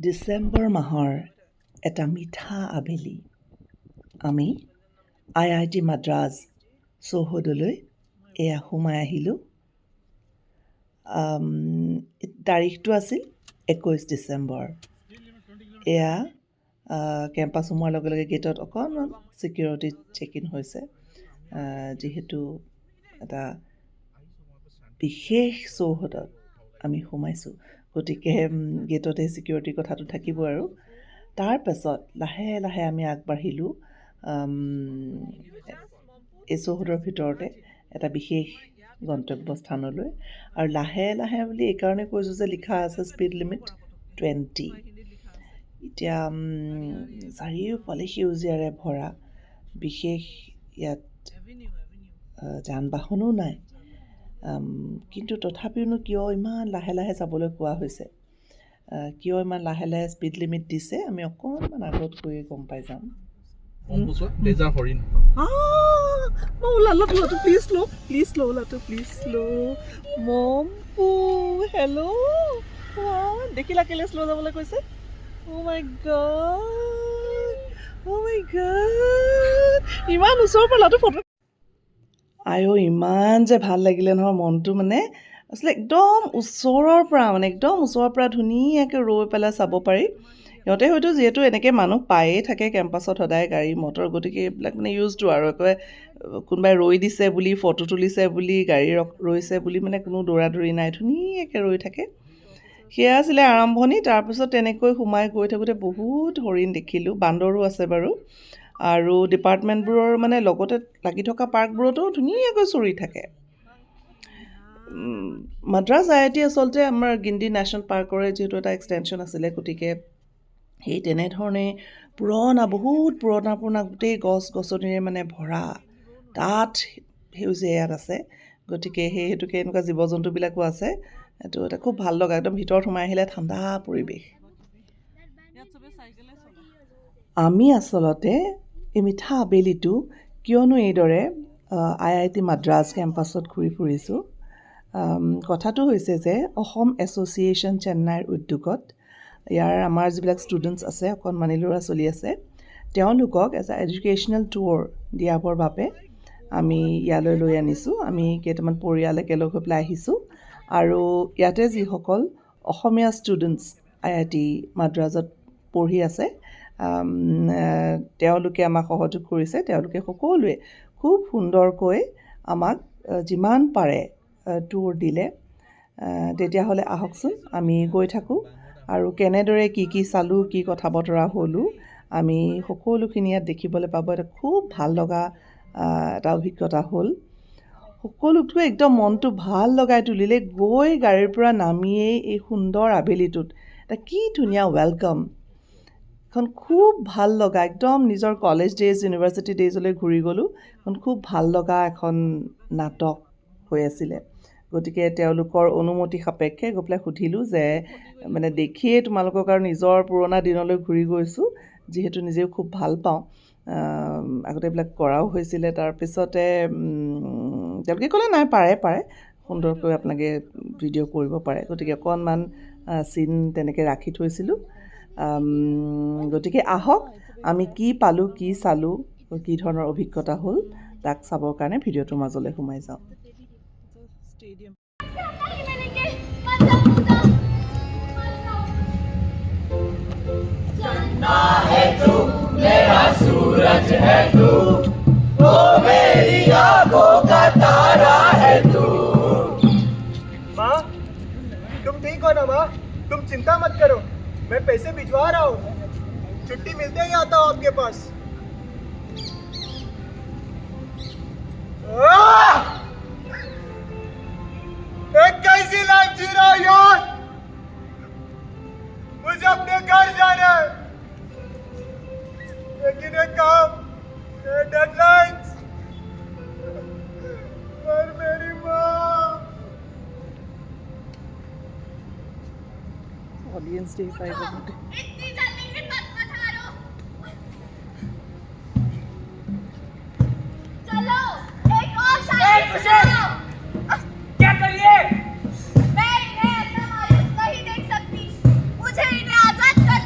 ডিচেম্বৰ মাহৰ এটা মিঠা আবেলি আমি IIT মাদ্ৰাজ চৌহদলৈ এয়া সোমাই আহিলোঁ। তাৰিখটো আছিল 21 ডিচেম্বৰ। এয়া কেম্পাছ সোমোৱাৰ লগে লগে গেটত অকণমান ছিকিউৰিটি চেক ইন হৈছে, যিহেতু এটা বিশেষ চৌহদত আমি সোমাইছোঁ, গতিকে গেটতে ছিকিউৰিটিৰ কথাটো থাকিব। আৰু তাৰ পাছত লাহে লাহে আমি আগবাঢ়িলোঁ এই চৌহদৰ ভিতৰতে এটা বিশেষ গন্তব্যস্থানলৈ। আৰু লাহে লাহে বুলি এইকাৰণে কৈছোঁ যে লিখা আছে স্পীড লিমিট 20। এতিয়া চাৰিওফালে সেউজীয়াৰে ভৰা, বিশেষ ইয়াত যান বাহনো নাই, কিন্তু তথাপিওনো কিয় ইমান লাহে লাহে যাবলৈ কোৱা হৈছে, কিয় ইমান লাহে লাহে স্পীড লিমিট দিছে, আমি অকণমান আগত গৈ গম পাই যাম। দেখিলা কেলে শ্ল' যাবলৈ কৈছে? ইমান ওচৰৰ পৰা ল'ৰাটো ফটো ইমান যে ভাল লাগিলে নহয় মনটো, মানে আচলতে একদম ওচৰৰ পৰা ধুনীয়াকৈ ৰৈ পেলাই চাব পাৰি। সিহঁতে হয়তো যিহেতু এনেকৈ মানুহ পায়েই থাকে কেম্পাছত সদায় গাড়ী মটৰ, গতিকে এইবিলাক মানে ইউজটো আৰু একেবাৰে কোনোবাই ৰৈ দিছে বুলি, ফটো তুলিছে বুলি, গাড়ী ৰৈছে বুলি মানে কোনো দৌৰা দৌৰি নাই, ধুনীয়াকৈ ৰৈ থাকে। সেয়া আছিলে আৰম্ভণি। তাৰপিছত তেনেকৈ সোমাই গৈ থাকোঁতে বহুত হৰিণ দেখিলোঁ, বান্দৰো আছে বাৰু, আৰু ডিপাৰ্টমেণ্টবোৰৰ মানে লগতে লাগি থকা পাৰ্কবোৰতো ধুনীয়াকৈ চৰি থাকে। মাদ্ৰাজ IIT আচলতে আমাৰ গিণ্ডি নেশ্যনেল পাৰ্কৰে যিহেতু এটা এক্সটেনশ্যন আছিলে, গতিকে সেই তেনেধৰণে বহুত পুৰণা গোটেই গছ গছনিৰে মানে ভৰা ডাঠ সেউজীয়া ইয়াত আছে। গতিকে সেই হেতুকে এনেকুৱা জীৱ জন্তুবিলাকো আছে। এইটো এটা খুব ভাল লগা, একদম ভিতৰত সোমাই আহিলে ঠাণ্ডা পৰিৱেশ। আমি আচলতে এই মিঠা আবেলিটো কিয়নো এইদৰে IIT মাদ্ৰাজ কেম্পাছত ঘূৰি ফুৰিছোঁ, কথাটো হৈছে যে অসম এছ'চিয়েশ্যন চেন্নাইৰ উদ্যোগত ইয়াৰ আমাৰ যিবিলাক ষ্টুডেণ্টছ আছে, অকণমানি ল'ৰা ছোৱালী আছে, তেওঁলোকক এটা এডুকেশ্যনেল টুৰ দিয়াবৰ বাবে আমি ইয়ালৈ লৈ আনিছোঁ। আমি কেইটামান পৰিয়াল একেলগ হৈ পেলাই আহিছোঁ, আৰু ইয়াতে যিসকল অসমীয়া ষ্টুডেণ্টছ IIT মাদ্ৰাজত পঢ়ি আছে, তেওঁলোকে আমাক সহযোগ কৰিছে। তেওঁলোকে সকলোৱে খুব সুন্দৰকৈ আমাক যিমান পাৰে টুৰ দিলে। তেতিয়াহ'লে আহকচোন আমি গৈ থাকোঁ, আৰু কেনেদৰে কি চালোঁ, কি কথা বতৰা হ'লোঁ, আমি সকলোখিনি ইয়াত দেখিবলৈ পাব। এটা খুব ভাল লগা এটা অভিজ্ঞতা হ'ল। সকলোতকৈ একদম মনটো ভাল লগাই তুলিলে গৈ গাড়ীৰ পৰা নামিয়েই এই সুন্দৰ আবেলিটোত এটা কি ধুনীয়া ৱেলকাম। এখন খুব ভাল লগা, একদম নিজৰ কলেজ ডেইজ, ইউনিভাৰ্চিটি ডেইজলৈ ঘূৰি গ'লোঁ। এখন খুব ভাল লগা এখন নাটক হৈ আছিলে। গতিকে তেওঁলোকৰ অনুমতি সাপেক্ষে গৈ পেলাই সুধিলোঁ যে মানে দেখিয়েই তোমালোকক আৰু নিজৰ পুৰণা দিনলৈ ঘূৰি গৈছোঁ, যিহেতু নিজেও খুব ভাল পাওঁ, আগতে এইবিলাক কৰাও হৈছিলে। তাৰপিছতে তেওঁলোকে ক'লে নাই, পাৰে সুন্দৰকৈ আপোনালোকে ভিডিঅ' কৰিব পাৰে। গতিকে অকণমান চিন তেনেকৈ ৰাখি থৈছিলোঁ। গতিকে আহক, আমি কি পালোঁ, কি চালোঁ, কি ধৰণৰ অভিজ্ঞতা হ'ল, তাক চাবৰ কাৰণে ভিডিঅ'টোৰ মাজলৈ সোমাই যাওঁ। माँ, तुम ठीक हो ना माँ? तुम चिंता मत करो, मैं पैसे भिजवा रहा हूँ। छुट्टी मिलते ही आता हूँ आपके पास। एक कैसी लाइफ जी रहा हूँ यार, मुझे अपने घर जाना है, लेकिन एक काम, डेडलाइंस और मेरी माँ। ऑडियंस डे इतनी जल्दी हिम्मत मत हारो। चलो एक और शायरी सुनाओ। क्या करिए? मैं इन्हें ऐसा मायूस नहीं देख सकती, मुझे इन्हें आजाद कर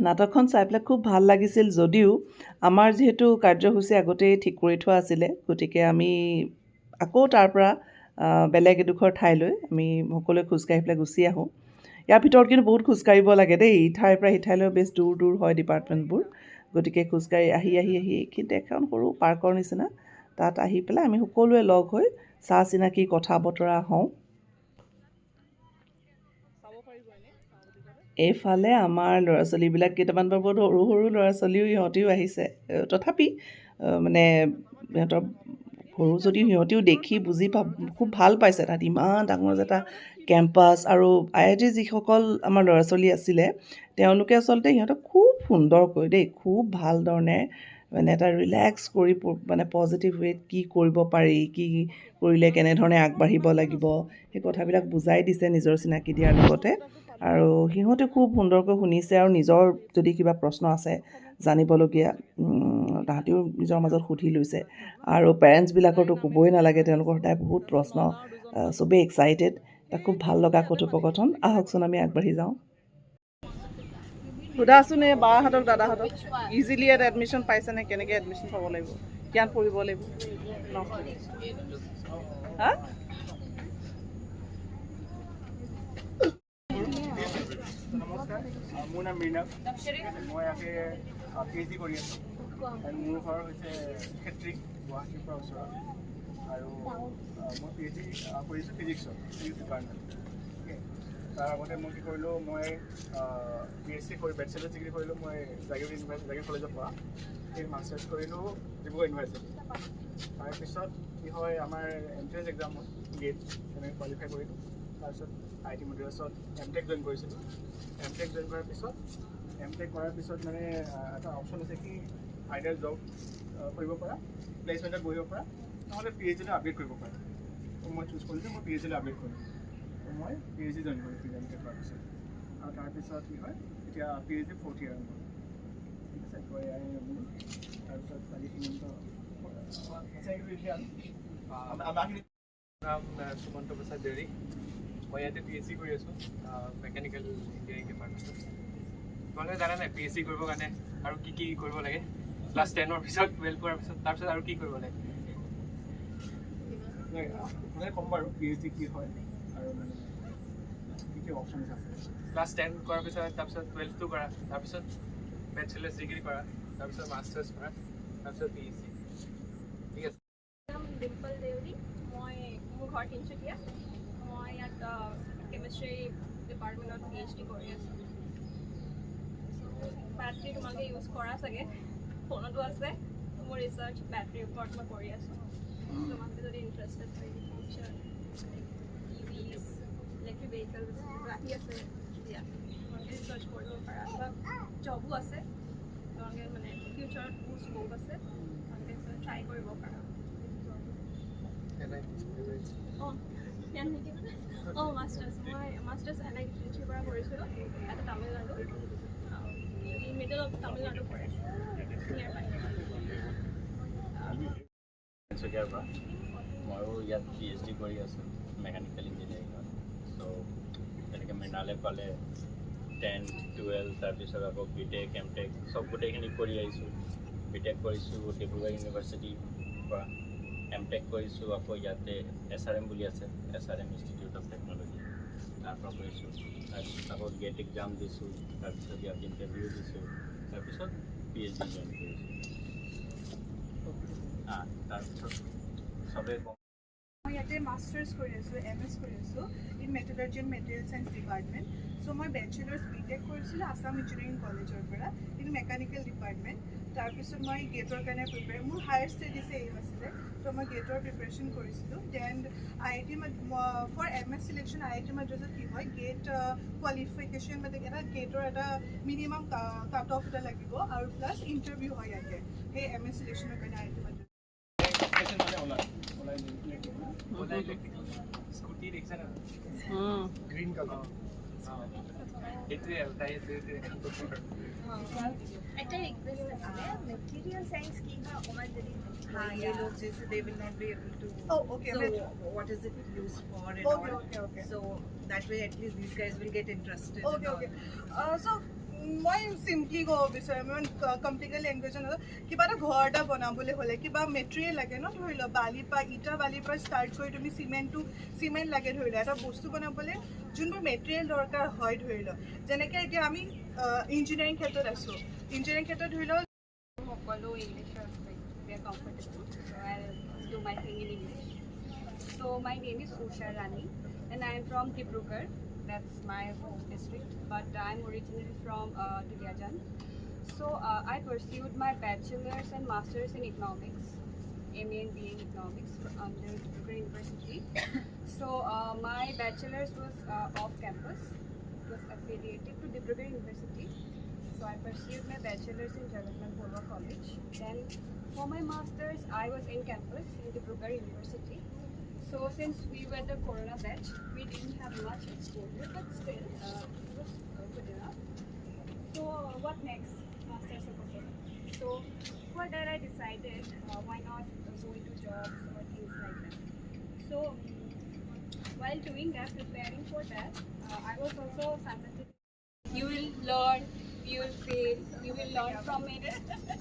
নাটকখন চাই পেলাই খুব ভাল লাগিছিল যদিও আমাৰ যিহেতু কাৰ্যসূচী আগতেই ঠিক কৰি থোৱা আছিলে, গতিকে আমি আকৌ তাৰ পৰা বেলেগ এডোখৰ ঠাইলৈ আমি সকলোৱে খোজকাঢ়ি পেলাই গুচি আহোঁ। ইয়াৰ ভিতৰত কিন্তু বহুত খোজকাঢ়িব লাগে দেই, ইঠাইৰ পৰা সিঠাইলৈ বেছ দূৰ দূৰ হয় ডিপাৰ্টমেণ্টবোৰ, গতিকে খোজকাঢ়ি আহি এইখিনিতে এখন সৰু পাৰ্কৰ নিচিনা, তাত আহি পেলাই আমি সকলোৱে লগ হৈ চা চিনাকি কথা বতৰা হওঁ। এইফালে আমাৰ ল'ৰা ছোৱালীবিলাক কেইটামান বাৰু বহুত সৰু সৰু ল'ৰা ছোৱালীও সিহঁতিও আহিছে, তথাপি মানে সিহঁতৰ সৰু যদিও সিহঁতিও দেখি বুজি খুব ভাল পাইছে। তাত ইমান ডাঙৰ যে এটা কেম্পাছ, আৰু IIT যিসকল আমাৰ ল'ৰা ছোৱালী আছিলে তেওঁলোকে আচলতে সিহঁতক খুব সুন্দৰকৈ দেই, খুব ভাল ধৰণে মানে এটা ৰিলেক্স কৰি মানে পজিটিভ ৱেত কি কৰিব পাৰি, কি কৰিলে কেনেধৰণে আগবাঢ়িব লাগিব, সেই কথাবিলাক বুজাই দিছে নিজৰ চিনাকি দিয়াৰ লগতে। আৰু সিহঁতে খুব সুন্দৰকৈ শুনিছে, আৰু নিজৰ যদি কিবা প্ৰশ্ন আছে জানিবলগীয়া তাহাঁতেও নিজৰ মাজত সুধি লৈছে। আৰু পেৰেণ্টছবিলাকৰতো ক'বই নালাগে, তেওঁলোকৰ সদায় বহুত প্ৰশ্ন, চবেই এক্সাইটেড। এটা খুব ভাল লগা কথোপকথন। আহকচোন আমি আগবাঢ়ি যাওঁ। সোধাচোন এই বাহঁতক দাদাহঁতক, ইজিলি ইয়াত এডমিশ্যন পাইছেনে, কেনেকৈ এডমিশ্যন পাব লাগিব, কিমান পঢ়িব লাগিব ন? হা? নমস্কাৰ, মোৰ নাম মৃণাল, মই ইয়াতে PhD কৰি আছোঁ। মোৰ ঘৰ হৈছে ক্ষেত্ৰী, গুৱাহাটীৰ পৰা ওচৰত, আৰু মই PhD কৰিছোঁ ফিজিক্সত, ফিজিক্স ডিপাৰ্টমেণ্ট। তাৰ আগতে মই কি কৰিলোঁ, মই BSc কৰি বেচেলাৰ ডিগ্ৰী কৰিলোঁ মই জাগীৰ কলেজৰ পৰা, সেই মাষ্টাৰ্ছ কৰিলোঁ ডিব্ৰুগড় ইউনিভাৰ্চিটি। তাৰপিছত কি হয়, আমাৰ এণ্ট্ৰেঞ্চ এক্সাম হ'ল, গেট তেনেকৈ কোৱালিফাই কৰিলোঁ। তাৰপিছত IIT মাদ্ৰাছত MTech জইন কৰিছিলোঁ। MTech জইন কৰাৰ পিছত মানে এটা অপশ্যন আছে কি আইডাৰ জব কৰিব পৰা, প্লেচমেণ্টত বহিব পৰা, নহ'লে PhD আপডেট কৰিব পৰা। মই চুজ কৰিলোঁ মই PhD আপডেট কৰিম। মই PhD জইন কৰিছোঁ MTech কৰাৰ পিছত, আৰু তাৰপিছত কি হয় এতিয়া PhD 4th year মোৰ, ঠিক আছে। তাৰপিছত নাম সুমন্ত প্ৰসাদ দেউৰী, মই ইয়াতে PhD কৰি আছোঁ মেকানিকেল ইঞ্জিনিয়াৰিং ডিপাৰ্টমেণ্টত। তোমালোকে জানা নাই PhD কৰিবৰ কাৰণে আৰু কি কৰিব লাগে? ক্লাছ 10ৰ পিছত 12 কৰাৰ পিছত তাৰপিছত আৰু কি কৰিব লাগে? ক'ম বাৰু PhD কি হয় আৰু মানে কি অপশ্যনছ আছে। ক্লাছ 10 কৰাৰ পিছত তাৰপিছত 12টো কৰা, তাৰপিছত বেচেলাৰ্ছ ডিগ্ৰী কৰা, তাৰপিছত মাষ্টাৰ্ছ কৰা, তাৰপিছত PhD। ঠিক আছে। নাম ডিম্পল দেউৰী, মোৰ ঘৰ তিনিচুকীয়া। মই ইয়াত কেমিষ্ট্ৰি ডিপাৰ্টমেণ্টত PhD কৰি আছোঁ। বেটাৰী তোমালোকে ইউজ কৰা চাগে, ফোনতো আছে। মোৰ ৰিচাৰ্চ বেটাৰীৰ ওপৰত মই কৰি আছোঁ। তোমালোকে যদি ইণ্টাৰেষ্টেড হয় ফিউচাৰ EVs, ইলেক্ট্ৰিক ভেহিকলছ আহি আছে, দিয়া তোমালোকে ৰিচাৰ্চ কৰিব পাৰা, বা জবো আছে, তোমালোকে মানে ফিউচাৰত বহুত স্ক'প আছে, তোমালোকে ট্ৰাই কৰিব পাৰা। মাষ্টাৰ্ছ NIT পৰা কৰিছিলোঁ, এটা তামিলনাডু, মিডল অফ তামিলনাডু পৰে, নিয়াৰ বাই। তিনিচুকীয়াৰ পৰা ময়ো ইয়াত PhD কৰি আছোঁ মেকানিকেল ইঞ্জিনিয়াৰিঙত। চ' তেনেকৈ মৃণালে ক'লে 10, 12 তাৰপিছত আকৌ BTech MTech চব গোটেইখিনি কৰি আহিছোঁ। BTech কৰিছোঁ ডিব্ৰুগড় ইউনিভাৰ্চিটিৰ পৰা, MTech কৰিছোঁ আকৌ ইয়াতে SRM বুলি আছে, SRM ইনষ্টিটিউট অফ টেকন'লজি, তাৰ পৰা কৰিছোঁ। তাৰপিছত আকৌ গেট এক্সাম দিছোঁ, তাৰপিছত ইয়াত ইণ্টাৰভিউ দিছোঁ, তাৰপিছত PhD জইন কৰিছোঁ। তাৰপিছত চবেই মই ইয়াতে মাষ্টাৰ্ছ কৰি আছোঁ, MS কৰি আছোঁ in metallurgy and material science department. So' মই বেচেলাৰ্ছ BTech কৰিছিলোঁ আছাম ইঞ্জিনিয়াৰিং কলেজৰ পৰা ইন মেকানিকেল ডিপাৰ্টমেণ্ট। তাৰপিছত মই গেটৰ কাৰণে মোৰ হায়াৰ ষ্টাডিছে এইম আছিলে, ত' মই গেটৰ প্ৰিপেৰেশ্যন কৰিছিলোঁ। Then IIT for MS selection IIT মাদ্ৰাছত কি হয়, গেট কোৱালিফিকেশ্যন মানে এটা গেটৰ এটা মিনিমাম কাট অফ এটা লাগিব, আৰু প্লাছ ইণ্টাৰভিউ হয় ইয়াতে সেই MS চিলেকশ্যনৰ কাৰণে IIT মাদ্ৰাছত। স্কুটি দেখিছা না? গ্ৰীণ কালাৰ এইটোৱে আৰু তাই একটা রিকোয়েস্ট আছে, মেটেরিয়াল সায়েন্স কি হয় অকমান যদি ये लोग जैसे they will not be able to. Oh, okay. So what is it used for and Okay, all. okay. So that way at least these guys will get interested. Okay, okay. So মই simply ক'ব বিচাৰোঁ মই computer লেংগুৱেজত কিবা এটা ঘৰ এটা বনাবলৈ হ'লে কিবা মেটেৰিয়েল লাগে ন ধৰি লওক বালিৰ পৰা বালিৰ পৰা ষ্টাৰ্ট কৰি তুমি চিমেণ্ট লাগে ধৰি লোৱা এটা বস্তু বনাবলৈ যোনবোৰ মেটেৰিয়েল দৰকাৰ হয় ধৰি লওক যেনেকৈ এতিয়া আমি ইঞ্জিনিয়াৰিং ক্ষেত্ৰত আছোঁ ইঞ্জিনিয়াৰিং ক্ষেত্ৰত ধৰি লওক Follow English or like they are comfortable. So I'll do my thing in English. So my name is Usha Rani and I am from Dibrugarh. That's my home district. But I'm originally from Duliajan. So I pursued my bachelor's and master's in economics, MA and BA in economics under Dibrugarh University. So my bachelor's was off campus. It was affiliated to Dibrugarh University. So I pursued my bachelor's in Jawaharlal Nehru College. Then for my master's, I was in campus in Dibrugarh University. So since we were the Corona batch, we didn't have much exposure, but still it was good enough. So what next? Master's of So for that I decided why not go into jobs or things like that. So while doing that, preparing for that, I was also simultaneously. You will learn, you will fail, you will learn from it.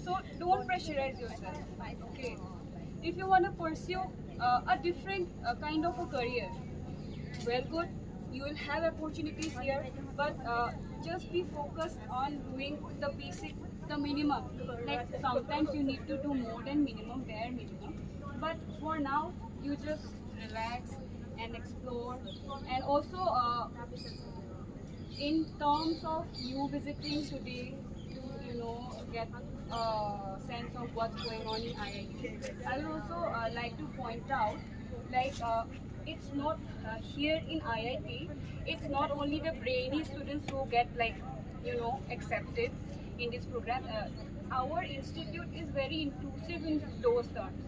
So don't pressurize yourself. Okay. If you want to pursue a different kind of a career, well, good. You will have opportunities here, but just be focused on doing the basic, the minimum. Like sometimes you need to do more than minimum, bare minimum. But for now, you just relax and explore, and also. In terms of you visiting today to get a sense of what's going on in IIT, I will also like to point out it's not here in IIT, it's not only the brainy students who get accepted in this program. Our institute is very inclusive in those terms.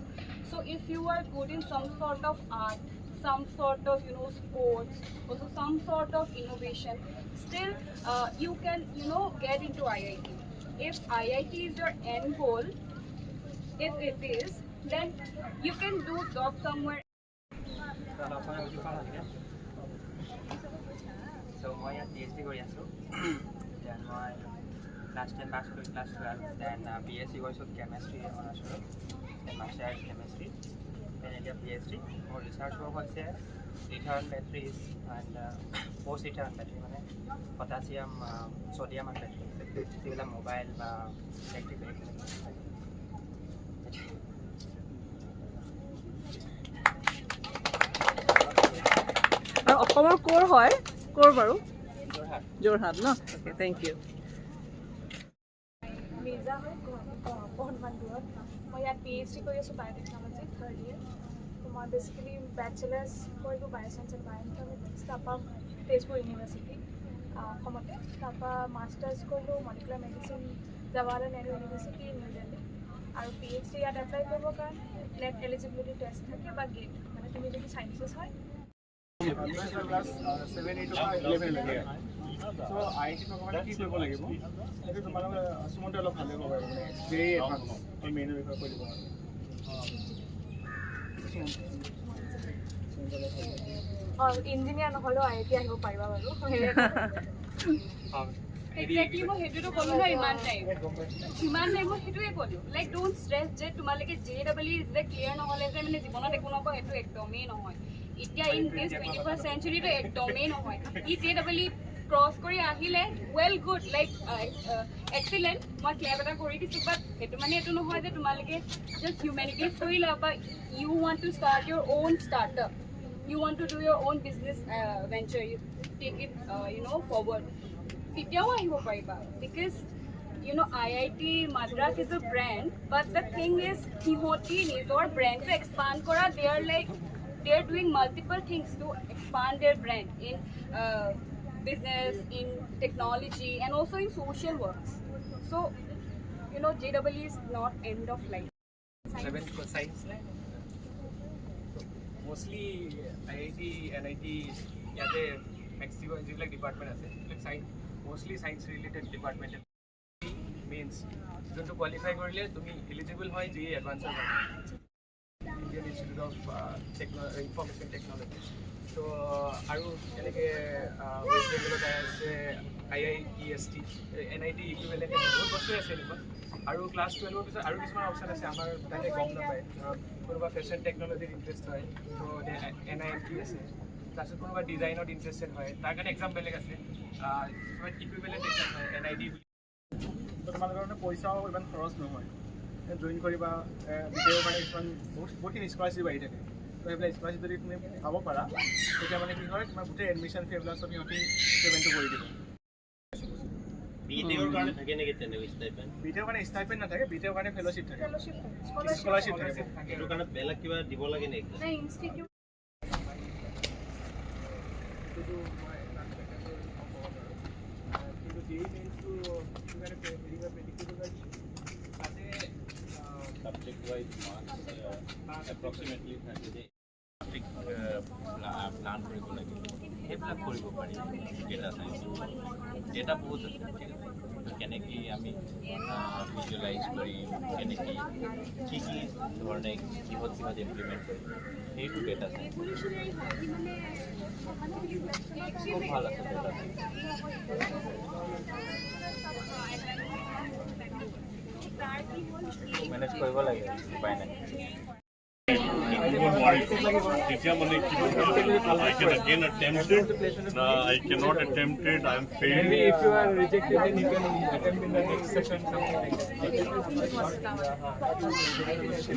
So if you are good in some sort of art, some sort of sports, also some sort of innovation, still you can get into IIT. If IIT is your end goal, if it is, then you can do job somewhere. So মই ইয়াত PhD কৰি আছোঁ then মই class 10 pass কৰি class 12 then BSc কৰিছোঁ chemistry অনাৰ্ছত then master chemistry then এতিয়া PhD মোৰ ৰিচাৰ্চ ৱৰ্ক হৈছে ইথাৰন বেটাৰিজ এণ্ড পষ্ট ইথাৰন বেটাৰি মানে পটাছিয়াম ছ'ডিয়াম এণ্ড বেটাৰি যিবিলাক মোবাইল বা ইলেক্ট্ৰিক ভেহিকেল অসমৰ ক'ৰ হয় ক'ৰ বাৰু যোৰহাট ন অ'কে থেংক ইউ মিৰ্জা হয় অকণমান দূৰত মই ইয়াত PhD কৰি আছোঁ বায়'টেকনলজি থাৰ্ড ইয়েৰ তো মই বেচিকেলি বেচেলাৰ্ছ কৰিলোঁ বায়'চাইন্স এণ্ড বায়'ইনফৰ্মেটিক্স তাৰপৰা তেজপুৰ ইউনিভাৰ্চিটি অসমতে তাৰপৰা মাষ্টাৰ্ছ কৰিলোঁ molecular medicine Jawaharlal Nehru university new Delhi আৰু PhD ইয়াত এপ্লাই কৰিবৰ কাৰণে নেট এলিজিবিলিটি টেষ্ট থাকে বা গেট মানে তুমি যদি চায়েন্সেছ হয় ক্লাছ 7, 8 পৰা 11 লৈকে চ' IIT মানে কি কৰিব লাগিব সেইটো তোমালোকে সুমন্তে অলপ ভালে ক'ব পাৰিব মানে ভেৰি এডভান্স মেইনৰ বিষয়ে কৈ দিব ইঞ্জিনিয়াৰ নহ'লেও IIT আহিব পাৰিবা বাৰু Exactly, মই সেইটোতো ক'লো ন ইমান টাইম মই সেইটোৱে ক'লো লাইক ডোণ্ট ষ্ট্ৰেছ যে তোমালোকে JEE যে ক্লিয়াৰ নহ'লে যে মানে জীৱনত একো নকওঁ সেইটো একদমেই নহয় এতিয়া ইন দিছ 21st centuryটো একদমেই নহয় JEE ক্ৰছ কৰি আহিলে ৱেল গুড লাইক এক্সিলেণ্ট মই ক্লেব এটা কৰি দিছোঁ বাট সেইটো মানে এইটো নহয় যে তোমালোকে জাষ্ট হিউমেনিটিজ কৰি লোৱা বা you want to start your own startup you want to do your own business venture, you take it forward. Because IIT Madras is a brand, but the thing is Hihoti needs our brand to expand kora. They are doing multiple things to expand their brand in business, in technology, and also in social works. So JEE is not end of life. Science mostly IIT, NIT, ইয়াতে maximum যিবিলাক department আছে সেইবিলাক mostly science related department mains যোনটো qualify কৰিলে তুমি eligible হয় এডভান্সৰ কাৰণে Indian institute of information technology তো আৰু এনেকৈ ৱেষ্ট বেংগলত আছে IIEST NIT ইকুইভেলেণ্ট বহুত বস্তুৱে আছে এনেকুৱা আৰু ক্লাছ 12ৰ পিছত আৰু কিছুমান অপশ্যন আছে আমাৰ তাতে গম নাপায় ধৰক কোনোবা ফেশ্বন টেকন'লজিত ইণ্টাৰেষ্ট হয় তো NIMT আছে তাৰপিছত কোনোবা ডিজাইনত ইণ্টাৰেষ্টেড হয় তাৰ কাৰণে এক্সাম বেলেগ আছে ইকুইভেলেণ্ট এক্সাম হয় NIT বুলি তো তোমালোকৰ কাৰণে পইচাও ইমান খৰচ নহয় জইন কৰিবা বিটেকৰ কাৰণে কিছুমান বহুতখিনি স্কলাৰশ্বিপ আহি থাকে তো সেইবিলাক স্কলাৰশ্বিপ যদি তুমি পাব পাৰা তেতিয়া মানে কি হয় তোমাৰ গোটেই এডমিশ্যন ফি এইবিলাক চব সিহঁতি পে'মেণ্টটো কৰি দিব বিটেকৰ কাৰণে থাকে নেকি তেনেকৈ ষ্টাইপেণ্ড বিটেকৰ কাৰণে ষ্টাইপেণ্ড নাথাকে বিটেকৰ কাৰণে ফেলোশ্বিপ থাকে ফেলোশ্বিপ স্কলাৰশ্বিপ থাকে সেইটো কাৰণে বেলেগ কিবা দিব লাগে নেকি নাই ইনষ্টিটিউট কিন্তু মই কিন্তু JEE মেইনছটো সেইটো কাৰণে হেৰি বা প্ৰেডিক্টেবল হয় তাতে subject wise marks approximately থাকে প্লান কৰিব লাগে সেইবিলাক কৰিব পাৰি ডেটা সাইন্স ডেটা বহুত আছে কেনেকৈ আমি ভিজুৱেলাইজ কৰিম কেনেকৈ কি ধৰণে কিহত ইমপ্লিমেণ্ট কৰিম সেইটো ডেটা সাইন্স খুব ভাল আছে ডেটা সাইন্স মেনেজ কৰিব লাগে উপায় নাই তেতিয়া মানে কি I can again attempt it. I cannot attempt it. I am failed. Maybe if you are rejected, then you can attempt in the next session.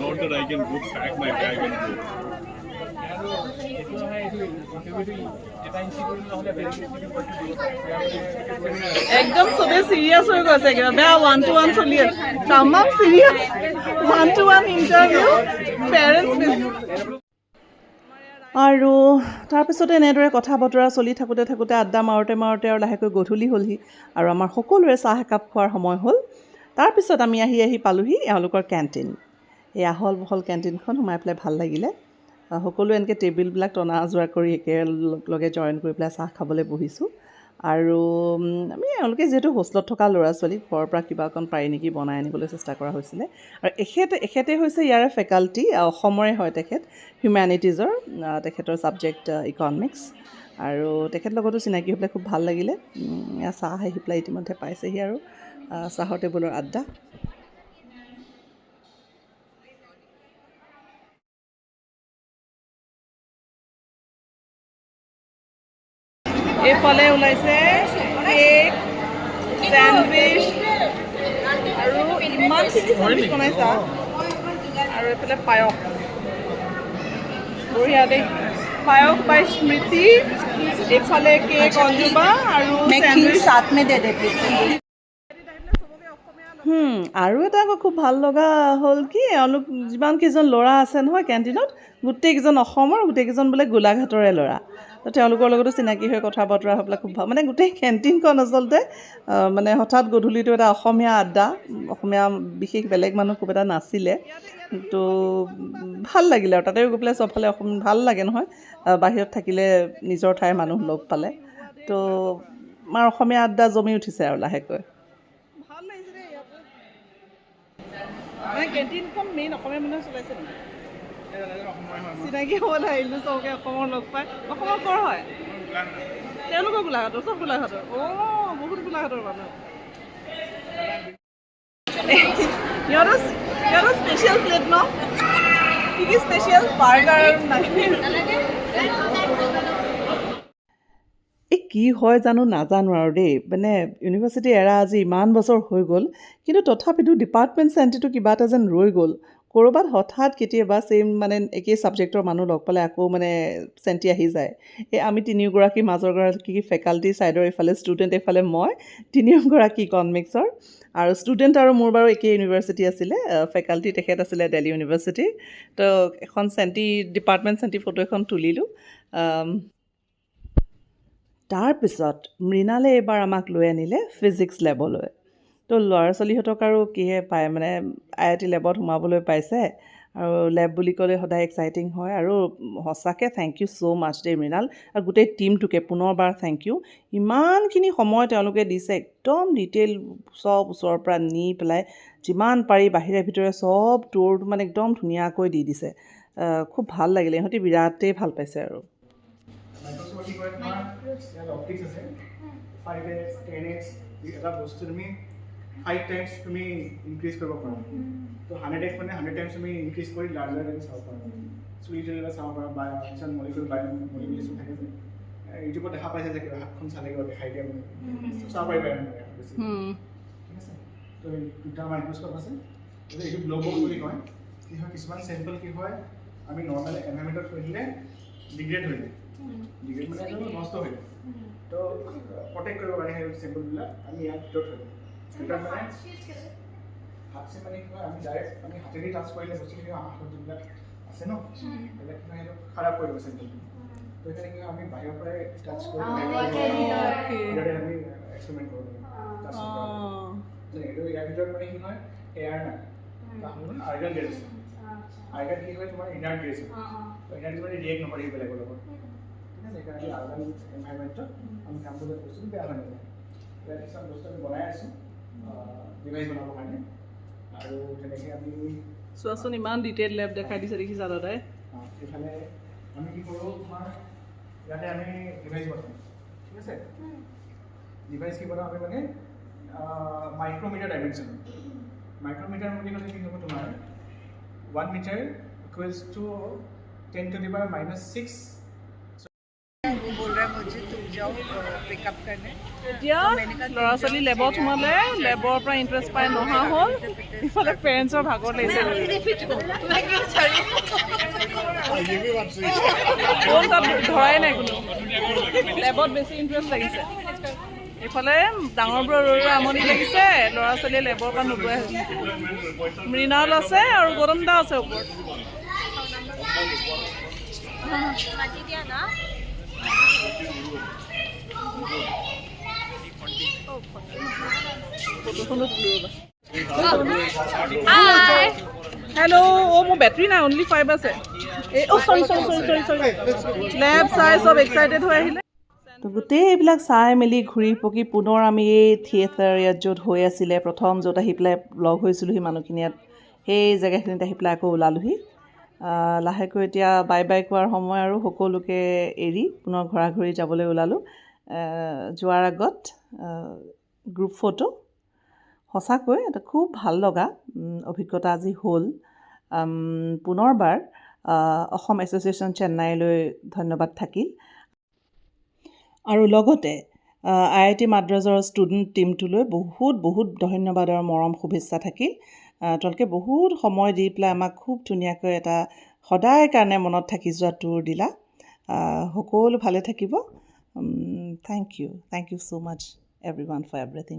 Not that I can go pack my bag and go. একদম চবে serious হৈ গৈছে কিবা বেয়া 1-to-1 চলি আছে তামাম serious 1-to-1 interview parents আৰু তাৰপিছতে এনেদৰে কথা বতৰা চলি থাকোঁতে আড্ডা মাৰোঁতে আৰু লাহেকৈ গধূলি হ'লহি আৰু আমাৰ সকলোৰে চাহ একাপ খোৱাৰ সময় হ'ল তাৰপিছত আমি আহি পালোঁহি এওঁলোকৰ কেণ্টিন এই আহল বহল কেণ্টিনখন সোমাই পেলাই ভাল লাগিলে সকলো এনেকৈ টেবুলবিলাক টনা আজোৰা কৰি একেলগে জইন কৰি পেলাই চাহ খাবলৈ বহিছোঁ আৰু আমি এওঁলোকে যিহেতু হোষ্টেলত থকা ল'ৰা ছোৱালী ঘৰৰ পৰা কিবা অকণ পাৰি নেকি বনাই আনিবলৈ চেষ্টা কৰা হৈছিলে আৰু এখেতে হৈছে ইয়াৰে ফেকাল্টি অসমৰে হয় তেখেত হিউমেনিটিজৰ তেখেতৰ ছাবজেক্ট ইকনমিক্স আৰু তেখেতৰ লগতো চিনাকি হৈ পেলাই খুব ভাল লাগিলে চাহ আহি পেলাই ইতিমধ্যে পাইছেহি আৰু চাহৰ টেবুলৰ আড্ডা এইফালে ওলাইছে কেক চেণ্ডউইচ আৰু ইমানখিনি চেণ্ডউইচ বনাইছা আৰু এইফালে পায়স বঢ়িয়া দেই পায়স বাই স্মৃতি এইফালে কেক অঞ্জুবা আৰু চেণ্ডউইচ আৰু এটা আকৌ খুব ভাল লগা হ'ল কি এওঁলোক যিমানকেইজন ল'ৰা আছে নহয় কেণ্টিনত গোটেইকেইজন অসমৰ গোটেইকেইজন বোলে গোলাঘাটৰে ল'ৰা তো তেওঁলোকৰ লগতো চিনাকি হৈ কথা বতৰা হৈ পেলাই খুব ভাল মানে গোটেই কেণ্টিনখন আচলতে মানে হঠাৎ গধূলিটো এটা অসমীয়া আড্ডা অসমীয়া বিশেষ বেলেগ মানুহ খুব এটা নাছিলে তো ভাল লাগিলে আৰু তাতেও গৈ পেলাই চবফালে অসম ভাল লাগে নহয় বাহিৰত থাকিলে নিজৰ ঠাইৰ মানুহ লগ পালে তো আমাৰ অসমীয়া আড্ডা জমি উঠিছে আৰু লাহেকৈ ভাল লাগিছে দেই মানে কেণ্টিনখন মেইন অসমীয়া মানুহে চলাইছে নেকি চিনাকি হ'ব আহিলোঁ চবকে অসমৰ লগ পাই অসমৰ ক'ৰ হয় তেওঁলোকৰ গোলাঘাটৰ চব গোলাঘাটৰ বহুত গোলাঘাটৰ মানুহ সিহঁতৰ স্পেচিয়েল প্লেট ন কি স্পেচিয়েল বাৰ্গাৰ এই কি হয় জানো নাজানো আৰু দেই মানে ইউনিভাৰ্চিটি এৰা আজি ইমান বছৰ হৈ গ'ল কিন্তু তথাপিতো ডিপাৰ্টমেণ্ট চেণ্টিটো কিবা এটা যেন ৰৈ গ'ল ক'ৰবাত হঠাৎ কেতিয়াবা ছেইম মানে একেই ছাবজেক্টৰ মানুহ লগ পালে আকৌ মানে চেণ্টি আহি যায় এই আমি তিনিওগৰাকী মাজৰগৰাকী ফেকাল্টি ছাইডৰ এইফালে ষ্টুডেণ্ট এইফালে মই তিনিওগৰাকী ইকনমিক্সৰ আৰু ষ্টুডেণ্ট আৰু মোৰ বাৰু একেই ইউনিভাৰ্চিটি আছিলে ফেকাল্টি তেখেত আছিলে দিল্লী ইউনিভাৰ্চিটি তো এখন চেণ্টি ডিপাৰ্টমেণ্ট চেণ্টি ফটো এখন তুলিলোঁ তাৰপিছত মৃণালে এইবাৰ আমাক লৈ আনিলে ফিজিক্স লেবলৈ তো ল'ৰা ছোৱালীহঁতক আৰু কিহে পায় মানে IIT লেবত সোমাবলৈ পাইছে আৰু লেব বুলি ক'লে সদায় এক্সাইটিং হয় আৰু সঁচাকৈ থেংক ইউ ছ' মাছ দেই মৃণাল আৰু গোটেই টিমটোকে পুনৰবাৰ থেংক ইউ ইমানখিনি সময় তেওঁলোকে দিছে একদম ডিটেইল চব ওচৰৰ পৰা নি পেলাই যিমান পাৰি বাহিৰে ভিতৰে চব টুৰটো মানে একদম ধুনীয়াকৈ দি দিছে খুব ভাল লাগিলে ইহঁতি বিৰাটেই ভাল পাইছে আৰু কি কৰে তোমাৰ ইয়াত অপটিক্স আছে 5x 10x এটা বস্তু তুমি 5 টাইমছ তুমি ইনক্ৰিজ কৰিব পাৰা তো 100x মানে 100 টাইমছ তুমি ইনক্ৰিজ কৰি লাৰ্জাৰ দেন চাব পাৰা চুইটেল চাব পাৰা বা কিছুমান মলিকুলছ থাকে যে ইউটিউবত দেখা পাইছে যে কিবা হাতখন চালে কিবা দেখাই দিয়ে মানে চাব পাৰিবা বেছি ঠিক আছে তো দুটা মাইক্ৰস্কোপ আছে এইটো গ্লো বক্স বুলি কয় কি হয় কিছুমান চেম্পল কি হয় আমি নৰ্মেল এনভাইৰনমেণ্টত থৈ দিলে ডিগ্ৰেড হৈ যায় ডিগ্ৰেড মানে এইটো নষ্ট হৈ যায় তো প্ৰটেক্ট কৰিব কাৰণে সেই চেম্পলবিলাক আমি ইয়াত ভিতৰত থৈ দিওঁ ভিতৰত মানে হাতছে মানে কি হয় আমি ডাইৰেক্ট আমি হাতেদি টাচ কৰিলে বস্তুখিনি হাতত যিবিলাক আছে ন সেইবিলাক কি হয় সেইটো খাৰাপ কৰি দিব চেম্পলটো তো সেইকাৰণে কি হয় আমি বাহিৰৰ পৰাই টাচ কৰি ইয়াতে আমি এক্সপেৰিমেণ্ট কৰিব লাগে এইটো ইয়াৰ ভিতৰত মানে কি হয় এয়াৰ নাই আৰ্গন গেছ আছে আৰ্গন কি হয় তোমাৰ ইনাৰ্ট গেছ হয় ইনাৰ্ট মানে ৰিয়েক্ট নকৰে বেলেগৰ লগত ঠিক আছে সেইকাৰণে আৰ্গন এনভাইৰনমেণ্টত আমি কাম কৰিব বস্তু বেয়া হৈ নাযায় এতিয়া কিছুমান বস্তু আমি বনাই আছোঁ ডিভাইচ বনাবৰ কাৰণে আৰু তেনেকৈ আমি চোৱাচোন ইমান ডিটেইল লেব দেখাই দিছে দেখিছা দাদাই এইফালে আমি কি কৰোঁ তোমাৰ ইয়াতে আমি ডিভাইচ বনাওঁ ঠিক আছে ডিভাইচ কি বনাওঁ আমি মানে মাইক্ৰ'মিটাৰ ডাইমেনশ্যন মাইক্ৰ'মিটাৰ বুলি ক'লে কি হ'ব তোমাৰ 1 metre equals to 10 to the power -6 वो बोल रहा है मुझे तुम जाओ पिकअप करने এতিয়া ল'ৰা ছোৱালী লেবত সোমালে লেবৰ পৰা ইণ্টাৰেষ্ট পাই নহা হ'ল ইফালে পেৰেণ্টছৰ ভাগৰ লাগিছে তাত ধৰাই নাই কোনো লেবত বেছি ইণ্টাৰেষ্ট লাগিছে এইফালে ডাঙৰবোৰৰ ৰৈ আমনি লাগিছে ল'ৰা ছোৱালীয়ে লেবৰ পৰা নোপোৱাই হৈছে মৃণাল আছে আৰু গৌতম দা আছে ওপৰত হেল্ল' অ' মোৰ বেটাৰী নাই অনলি 5 আছে এই অ' চৰি লেব চাই চব এক্সাইটেড হৈ আহিলে তো গোটেই এইবিলাক চাই মেলি ঘূৰি পকি পুনৰ আমি এই থিয়েটাৰ ইয়াত য'ত হৈ আছিলে প্ৰথম য'ত আহি পেলাই লগ হৈছিলোঁ সেই মানুহখিনি ইয়াত সেই জেগাখিনিত আহি পেলাই আকৌ ওলালোহি লাহেকৈ এতিয়া বাই বাই কোৱাৰ সময় আৰু সকলোকে এৰি পুনৰ ঘৰা ঘৰি যাবলৈ ওলালোঁ যোৱাৰ আগত গ্ৰুপ ফটো সঁচাকৈ এটা খুব ভাল লগা অভিজ্ঞতা আজি হ'ল পুনৰবাৰ অসম এছ'চিয়েশ্যন চেন্নাইলৈ ধন্যবাদ থাকিল আৰু লগতে IIT মাদ্ৰাজৰ ষ্টুডেণ্ট টীমটোলৈ বহুত ধন্যবাদ আৰু মৰম শুভেচ্ছা থাকিল তেওঁলোকে বহুত সময় দি পেলাই আমাক খুব ধুনীয়াকৈ এটা সদায় কাৰণে মনত থাকি যোৱা টুৰ দিলা সকলো ভালে থাকিব thank you so' much everyone for everything